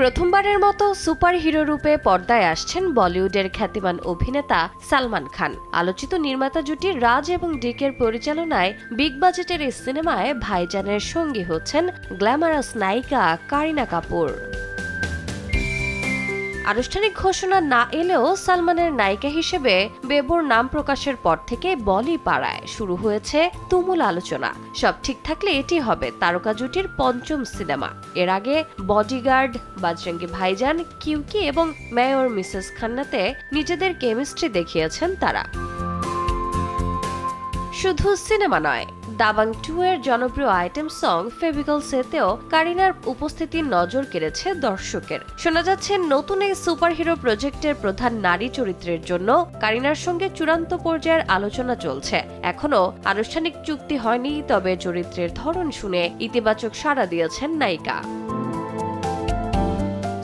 প্রথমবারের মতো সুপারহিরো রূপে পর্দায় আসছেন বলিউডের খ্যাতিমান অভিনেতা সালমান খান। আলোচিত নির্মাতা জুটি রাজ এবং ডিকের পরিচালনায় বিগ বাজেটের এই সিনেমায় ভাইজানের সঙ্গী হচ্ছেন গ্ল্যামারাস নায়িকা কারিনা কাপুর। আনুষ্ঠানিক ঘোষণা না এলেও সালমানের নায়িকা হিসেবে বেবুর নাম প্রকাশের পর থেকে বলি পাড়ায় শুরু হয়েছে তুমুল আলোচনা। সব ঠিক থাকলে এটি হবে তারকা জুটির পঞ্চম সিনেমা। এর আগে বডিগার্ড, বাজরঙ্গি ভাইজান, কিউকি এবং মেয়র মিসেস খান্নাতে নিজেদের কেমিস্ট্রি দেখিয়েছেন তারা। শুধু সিনেমা নয়, দাবাং 2 এর জনপ্রিয় আইটেম সং ফেভিকল সেতেও কারিনার উপস্থিতি নজর কেড়েছে দর্শকের। শোনা যাচ্ছে নতুন এই সুপারহিরো প্রজেক্টের প্রধান নারী চরিত্রের জন্য কারিনার সঙ্গে চূড়ান্ত পর্যায়ের আলোচনা চলছে। এখনো আনুষ্ঠানিক চুক্তি হয়নি, তবে চরিত্রের ধরন শুনে ইতিবাচক সাড়া দিয়েছেন নায়িকা।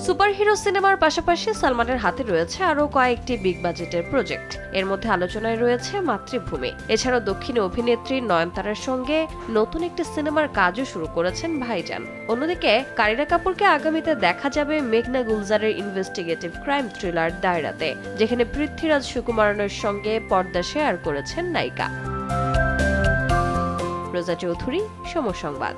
সুপারহিরো সিনেমার পাশাপাশি সালমানের হাতে রয়েছে আরও কয়েকটি বিগ বাজেটের প্রজেক্ট। এর মধ্যে আলোচনায় রয়েছে মাতৃভূমি। এছাড়াও দক্ষিণী অভিনেত্রী নয়নতারার সঙ্গে নতুন একটি সিনেমার কাজও শুরু করেছেন ভাইজান। অন্যদিকে কারিনা কাপুরকে আগামীতে দেখা যাবে মেঘনা গুলজারের ইনভেস্টিগেটিভ ক্রাইম থ্রিলার দায়রাতে, যেখানে পৃথ্বীরাজ সুকুমারনের সঙ্গে পর্দা শেয়ার করেছেন নায়িকা। রোজা চৌধুরী, সময় সংবাদ।